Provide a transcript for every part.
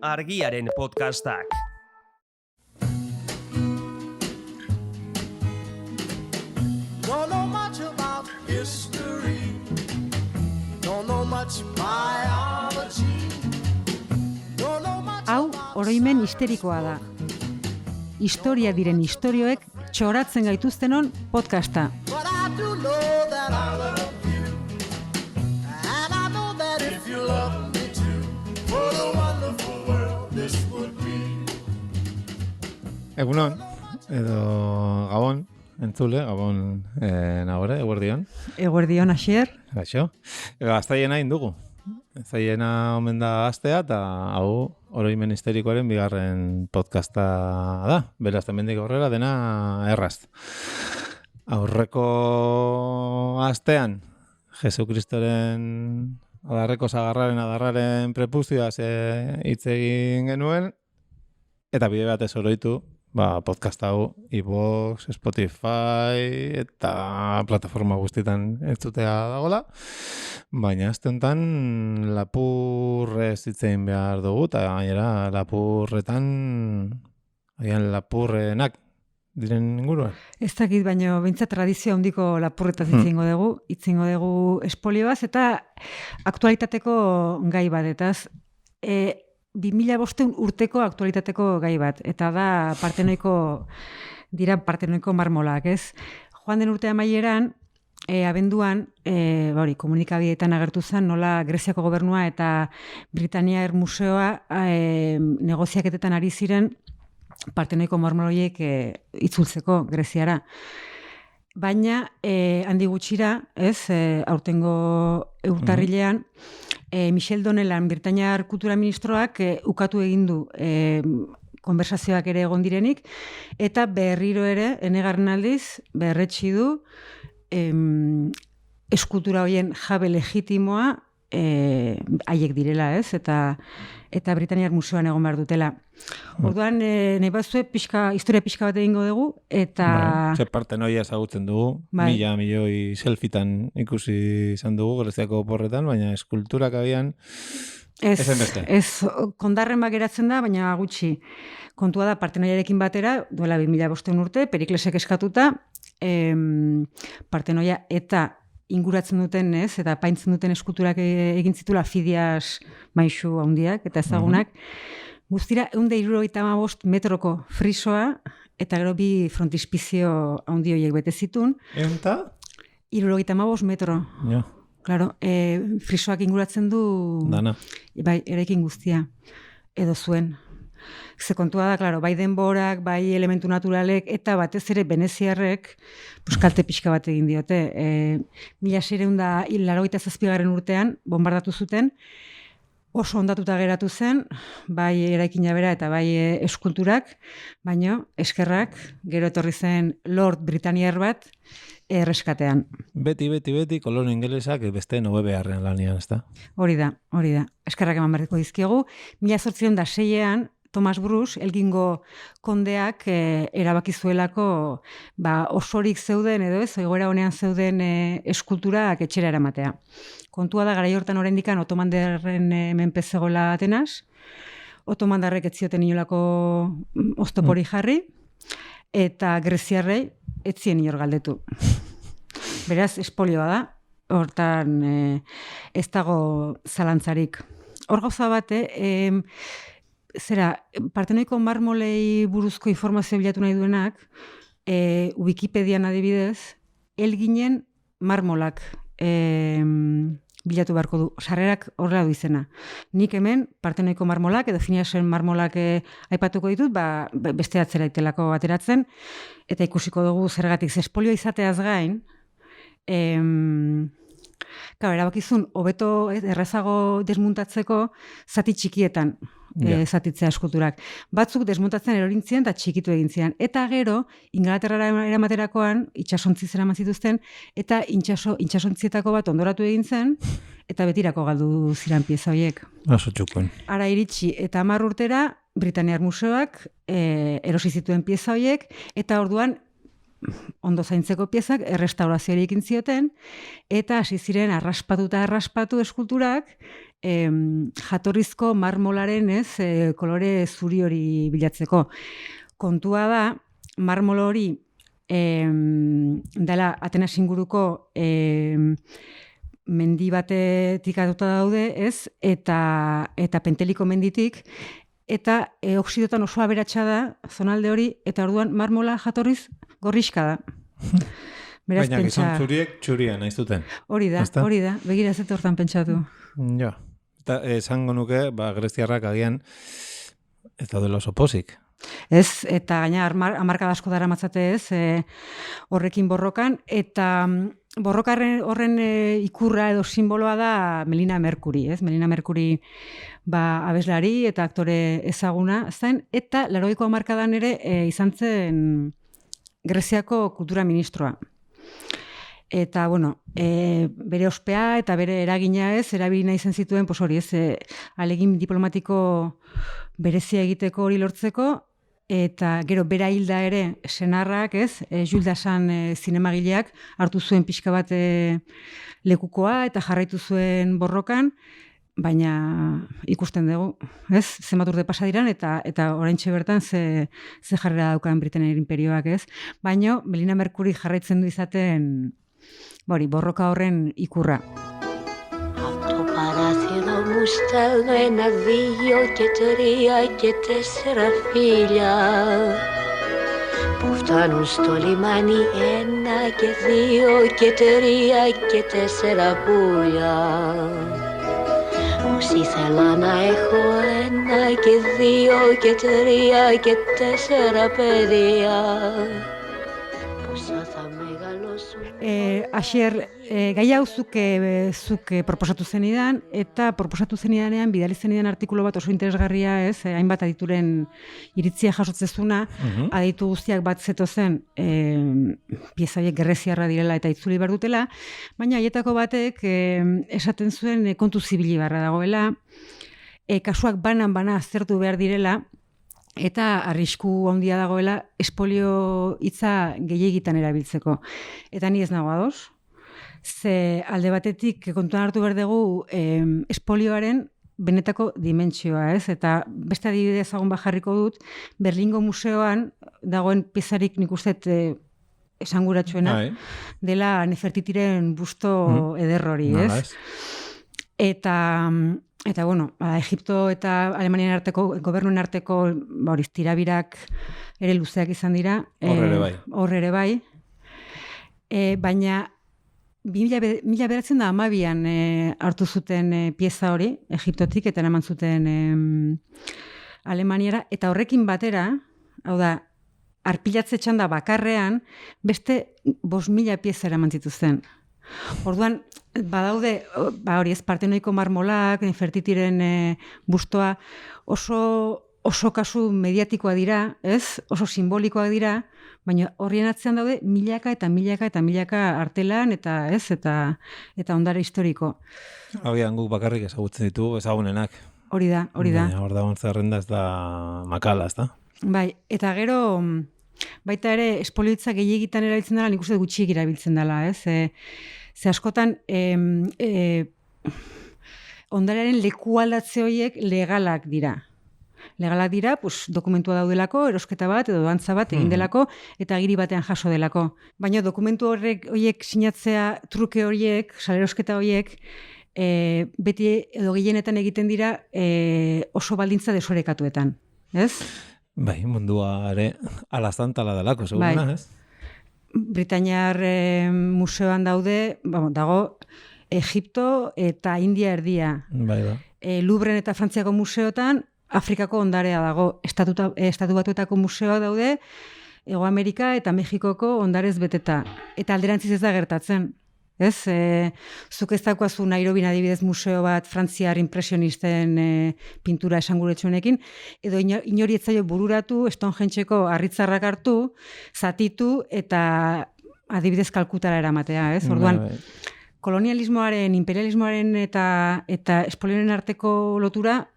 Argiaren podcastak. Don't know much about history. Don't know much biology. Don't know much Hau, oroimen histerikoa da. Historia diren istorioek txoratzen gaituztenon podcasta. but I do know that I love you. And I know that if you love me too, what a wonderful world this would be. Egunon, edo Gabon, entzule, Gabon nagore, eguerdion. Eguerdion Asier. Gaixo. Gaztaiena indugu. Gaztaiena omen da astea, eta hau oroimen histerikoaren bigarren podcasta da. Beraz, hemendik aurrera dena erraz. Aurreko astean, Jesukristoren adarreko adarraren prepuzioaz hitz egin genuen, eta bide batez oroitu, podcast hau iVoox, Spotify eta plataforma guztietan entzutea dagoela, baina azte honetan lapurrez hitz egin behar dugu, eta gainera lapurretan, agian lapurrenak diren inguruan. Ez dakit, baino behintzat tradizio handiko lapurretaz hitzingo dugu espolioaz, eta aktualitateko gai bat, etaz 2005 urteko aktualitateko gai bat, eta da Partenoiko marmolak, ez? Joan den urte amaieran, abenduan, komunikabideetan agertu zen, nola Greziako gobernua eta Britaniar Museoa negoziaketetan ari ziren Partenoiko marmoloiek itzultzeko Greziara. Baina, handi gutxira, ez, aurtengo urtarrilean, Michel Donelan, Britaniar Kultura Ministroak ukatu egin du konversazioak ere egon direnik, eta berriro ere, enegarren aldiz, berretsi du eskultura horien jabe legitimoa haiek direla, ez? Eta Britaniar Museoan egon behar dutela. Orduan, nahi bazue, historia pixka bat egingo dugu, eta... Ze Partenoia ezagutzen dugu, milioi selfitan ikusi izan dugu Greziako oporretan, baina eskulturak abian Ez, kondarren geratzen da, baina gutxi. Kontua da, Partenoiarekin batera, duela 2005 urte, Periklesek eskatuta, Partenoia eta inguratzen duten, ez, eta paintzen duten eskulturak egin zitula Fidias maisu handiak eta ezagunak. Guztira, 175 metroko frisoa, eta gero bi frontispizio handi horiek bete zitun. Eta? 75 metro. Ja. Claro, frisoak inguratzen du... Dana. Bai, eraikin guztia. Edo zuen. Ze kontua da, claro, bai denborak, bai elementu naturalek, eta batez ere veneziarrek kalte pixka bat egin diote. 1687 urtean bombardatu zuten, oso ondatuta geratu zen, bai eraikina bera eta bai eskulturak, baino eskerrak gero etorri zen Lord Britaniar bat erreskatean. Beti, kolon ingelesak beste 9 lanian, ez da? Hori da. Eskerrak eman berriko dizkiegu. 1806an, Thomas Bruce, Elgingo kondeak erabaki zuelako osorik zeuden edo ez, egoera honean zeuden eskulturak etxera eramatea. Kontua da, garai hortan oraindikan otomandarren menpe zegoela Atenas, otomandarrek ez zioten inolako oztopori jarri, eta greziarrei ez zien inor galdetu. Beraz, espolioa da, hortan ez dago zalantzarik. Hor gauza bat, Partenoiko marmolei buruzko informazio bilatu nahi duenak, Wikipedian adibidez, Elginen marmolak bilatu beharko du. Sarrerak horrela du izena. Nik hemen Partenoiko marmolak edo Finiasen marmolak aipatuko ditut, beste atzera itelako ateratzen, eta ikusiko dugu zergatik espolioa izateaz gain, erabakizun, hobeto errazago desmuntatzeko zati txikietan zatitzea eskulturak. Batzuk desmuntatzen erorintzien eta txikitu egin zian. Eta gero, Ingalaterrara eramaterakoan, itxasontzi zeraman zituzten, eta itxasontzietako bat ondoratu egin zen, eta betirako galdu ziren pieza horiek. Oso txukun. Ara iritsi eta 10 urtera, Britaniar Museoak erosi zituen pieza horiek, eta orduan ondo zaintzeko piezak errestaurazioa egin zioten, eta hasi ziren arraspatu eskulturak jatorrizko marmolaren kolore zuri hori bilatzeko. Kontua da, marmol hori dela Atenas inguruko mendi batetik atuta daude, ez? Eta Penteliko menditik, eta oxidotan oso aberatsa da zonalde hori, eta orduan marmola jatorriz gorrixka da. Beraz, baina gizon txuriek txuria nahi zuten. Hori da, begira ez dut hortan pentsatu. Ja, eta esango nuke, greziarrak agian ez daudela oso pozik. Ez, eta gaina hamarkada asko dara matzate ez, horrekin borrokan, eta borroka horren ikurra edo simboloa da Melina Mercury, ez? Melina Mercury abeslari eta aktore ezaguna zen, eta 80ko hamarkadan ere izan zen Greziako kultura ministroa. Eta, bere ospea eta bere eragina ez, erabili nahi zen zituen, hori ez, alegin diplomatiko berezia egiteko hori lortzeko, eta gero bera hilda ere senarrak ez, Jules Dassin zinemagileak hartu zuen pixka bat lekukoa eta jarraitu zuen borrokan, baina ikusten dugu, ez? Zenbat urte pasa diran eta oraintxe bertan ze jarrera daukan Britainiar inperioak, ez? Baina Melina Mercury jarraitzen du izaten borroka horren ikurra. Το παράθυρο μου στέλνω 1, 2 και 3 και 4 φίλια που φτάνουν στο λιμάνι 1 και 2 και 3 και 4 πουλιά. Πως ήθελα να έχω 1 και 2 και 3 και 4 παιδιά. Πόσα θα μεγαλώσουν. Asier, gai hau zuk proposatu zenidan, eta proposatu zenidanean bidali zenidan artikulu bat oso interesgarria, ez? Hainbat adituren iritzia jasotzezuna, aditu guztiak bat zetozen pieza horiek greziarra direla eta itzuli behar dutela, baina haietako batek esaten zuen kontu zibili barra dagoela, kasuak banan aztertu behar direla, eta arrisku handia dagoela espolio hitza gehiegitan erabiltzeko. Eta ni ez nago ados. Ze alde batetik kontuan hartu behar dugu espolioaren benetako dimentsioa, ez? Eta beste adibide ezagun jarriko dut, Berlingo museoan dagoen piezarik nik uste esanguratsuena dela Nefertitiren busto ederrori, ez? Eta Egipto eta Alemanian arteko, gobernuen arteko tirabirak ere luzeak izan dira. Hor ere bai. Baina 1912an hartu zuten pieza hori, Egiptotik, eta eraman zuten Alemaniara, eta horrekin batera, hau da, arpilatze txanda bakarrean, beste 5.000 pieza eraman zituzten. Orduan, badaude, hori ez Partenoiko marmolak, Nefertitiren bustoa, oso kasu mediatikoa dira, ez? Oso simbolikoak dira, baina horrien atzean daude milaka eta milaka artelan eta ez, eta ondare historiko. Agian guk bakarrik ezagutzen ditugu, ezagunenak. Hori da. Baina hor dagoen zerrenda ez da makala, ez da? Bai, eta gero baita ere espoliotza gehiegitan erabiltzen dela, nik uste gutxiek erabiltzen dela, ez? Ze askotan ondarearen leku aldatze horiek legalak dira. Legalak dira, dokumentua daudelako, erosketa bat edo dantza bat egin delako eta agiri batean jaso delako. Baina dokumentu horiek sinatzea, truke horiek, salerosketa horiek, beti edo gehienetan egiten dira oso baldintza desorekatuetan, ez? Bai, mundua ere alazantala delako, seguruna, ez? Britainiar museoan dago Egipto eta India erdia. Bai. Louvren eta Frantziako museotan Afrikako ondarea dago. Estatu Batuetako museoak daude Hego Amerika eta Mexikoko ondarez beteta. Eta alderantziz ez da gertatzen. Ez? Zuk ez daukazu Nairobin adibidez museo bat Frantziar impresionisten pintura esanguretsuenekin, edo inori ez zaio bururatu, Stonehengeko harritzarrak hartu, zatitu eta adibidez Kalkutara eramatea, ez? Orduan, kolonialismoaren, imperialismoaren eta espolioaren arteko lotura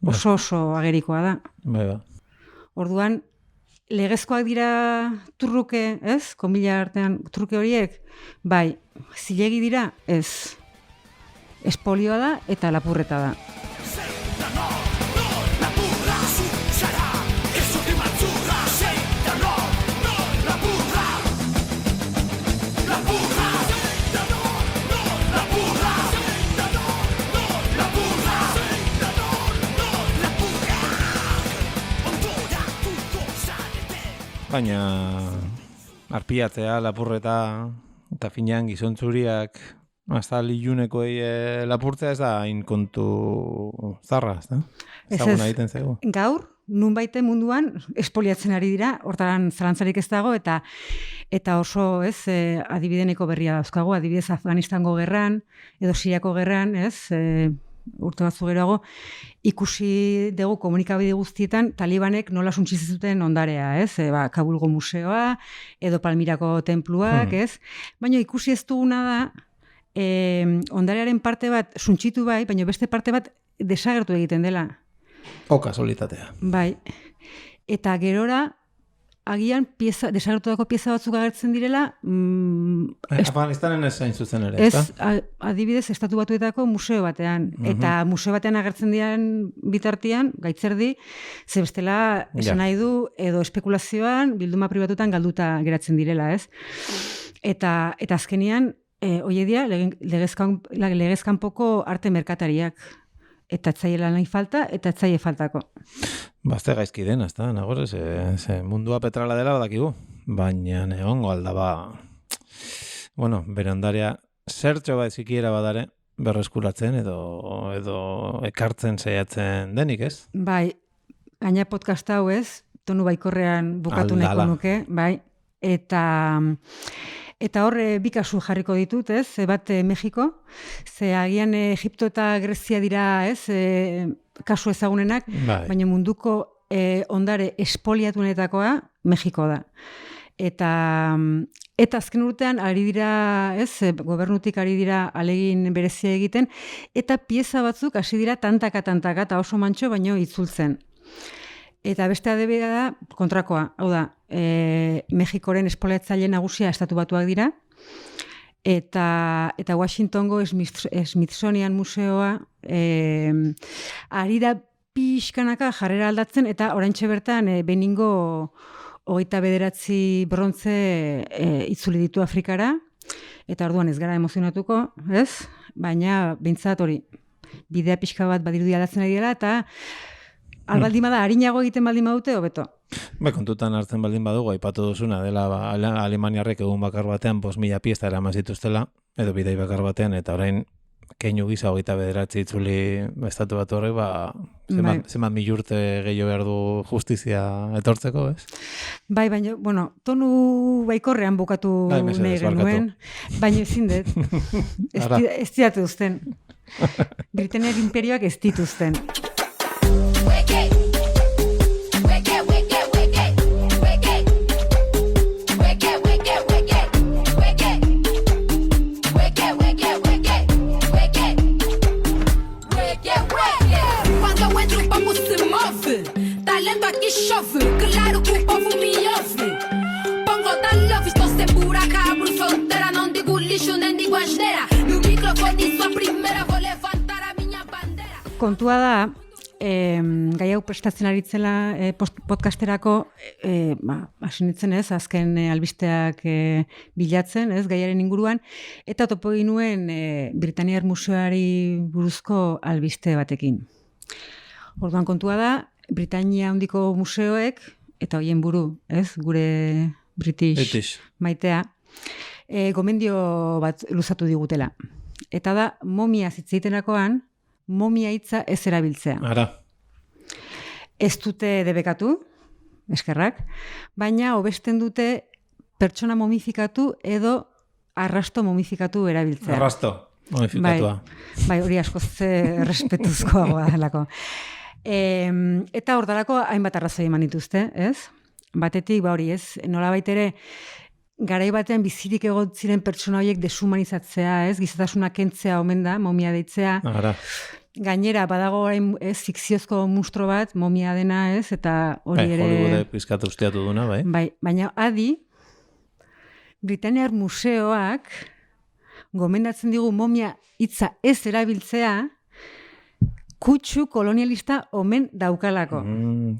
oso agerikoa da. Bai. Orduan, legezkoak dira truke, ez? Komila artean truke horiek, bai, zilegi dira, ez. espolioa da eta lapurreta da. Baina arpiatzea, lapurreta eta finean gizontzuriak hasta lilunekoei lapurtzea ez da hain kontu zarra, ez da? Ezaguna egiten zaigu. Gaur, nunbaite munduan espoliatzen ari dira, hortaran zalantzarik ez dago, eta oso adibideneko berria dauzkagu, adibidez Afganistango gerran, edo Siriako gerran, urte batzu geroago, ikusi dugu komunikabide guztietan talibanek nola suntsitzen zuten ondarea, Kabulgo museoa, edo Palmirako tenpluak, baina ikusi ez duguna da, ondarearen parte bat suntsitu bai, baina beste parte bat desagertu egiten dela. Kasualitatea. Bai, eta gerora, agian desagertutako pieza batzuk agertzen direla... Afganistanen ez zain zuzen ere, adibidez, Estatu Batuetako museo batean. Eta museo batean agertzen diren bitartean, gaitzerdi, ze bestela esan nahi du, edo espekulazioan, bilduma pribatutan galduta geratzen direla, ez? Eta azkenian, hoie dira, legezkanpoko arte merkatariak. Eta etzaiela nahi falta, eta etzaile faltako. Bazte gaizki dena, ez da, nagore, ze mundua petrala dela badakigu. Baina egongo aldaba, bere ondarea zertxo bat zikiera badare, berreskuratzen edo ekartzen saiatzen denik, ez? Bai, gaina podcast hau tonu baikorrean bukatu nahiko nuke, bai, Eta hor bi kasu jarriko ditut, bat Mexiko, ze agian Egipto eta Grezia dira, kasu ezagunenak, baina munduko ondare espoliatunetakoa Mexiko da. Eta azken urtean ari dira, gobernutik ari dira alegin berezia egiten, eta pieza batzuk hasi dira tantaka, eta oso mantxo baino itzultzen. Eta beste adibidea da kontrakoa, hau da, Mexikoren espoliatzaile nagusia Estatu Batuak dira, eta Washingtongo Smithsonian museoa ari da pixkanaka jarrera aldatzen, eta oraintxe bertan Beningo 29 brontze itzuli ditu Afrikara, eta orduan ez gara emozionatuko, ez? Baina behintzat hori, bidea pixka bat badirudi aldatzen ari dela, eta albaldin bada, harinago egiten baldin badute, hobeto. Kontutan hartzen baldin badugu, aipatu duzuna, dela Alemaniarrek egun bakar batean 5.000 pieza eraman zituztela, edo bidei bakar batean, eta orain keinu gisa 29 itzuli Estatu Batu horrek, zenbat 1.000 urte gehiago behar du justizia etortzeko, ez? Bai, baina, tonu baikorrean bukatu nahi genuen, baina ezin dut. Ez diatu duzten. Britainiar imperioak ez dituzten. Talento aqui chove, claro que o povo me ouve. Pongo da love, estou segura, abro fronteira, não digo lixo nem digo asneira. No microfone sou a primeira, vou levantar a minha bandeira. Kontua da, gai hau prestatzen aritzela podcasterako, hasi nintzen azken albisteak bilatzen, gaiaren inguruan, eta topo ginuen Britainiar Museoari buruzko albiste batekin. Orduan kontua da, Britainia handiko museoek, eta hoien buru, gure British maitea, gomendio bat luzatu digutela. Eta da, momia zitzeitenerakoan, momia hitza ez erabiltzea. Ara. Ez dute debekatu, eskerrak, baina hobesten dute pertsona momifikatu edo arrasto momifikatu erabiltzea. Arrasto momifikatua. Bai, hori askoz respetuzkoa delako. Eta hortarako hainbat arrazoi eman dituzte, ez? Batetik, hori ez, nolabait ere, garai batean bizirik egon ziren pertsona horiek deshumanizatzea, ez? Gizatasuna kentzea omen da, momia deitzea. Ara. Gainera, badago orain fikziozko munstro bat, momia dena, ez? Eta hori ere... Hollywoode pizkatu usteatu duna, bai? Bai, baina adi, Britainiar Museoak gomendatzen digu momia hitza ez erabiltzea, kutsu kolonialista omen daukalako.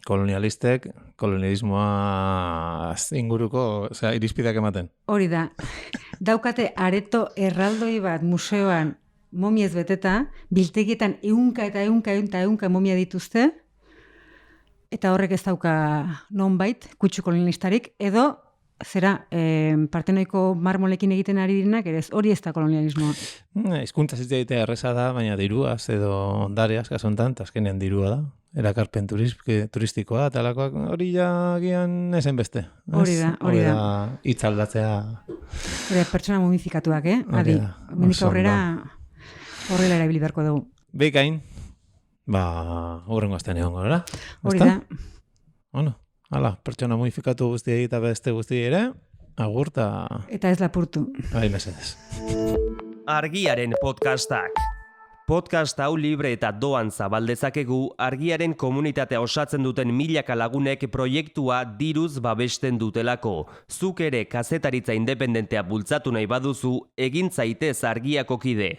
Kolonialistek, kolonialismoa inguruko, irizpideak ematen. Hori da, daukate areto erraldoi bat museoan momiez beteta, biltegietan ehunka momia dituzte, eta horrek ez dauka nonbait, kutsu kolonialistarik, edo zera, partenoiko marmolekin egiten ari direnak, ere hori ez da kolonialismoa. Hizkuntza zitzaitea erreza da, baina diruaz edo ondareaz, kasontan, azkenean dirua da. Erakarpen turistikoa, talakoak hori jagian ezen beste. Hori da. Hitz aldatzea. Hori pertsona mumifikatuak, Adi, menik aurrera horrela erabili beharko dugu. Bekain, hurrengo astean egongo, gara? Hori da. Bueno, hala, pertsona mumifikatu guztiei eta beste guztiei ere, agurta... Eta ez lapurtu. Mesedez. Argiaren podcastak. Podcast hau libre eta doan zabaldezakegu Argiaren komunitatea osatzen duten milaka lagunek proiektua diruz babesten dutelako. Zuk ere kazetaritza independentea bultzatu nahi baduzu, egin zaitez Argiako kide.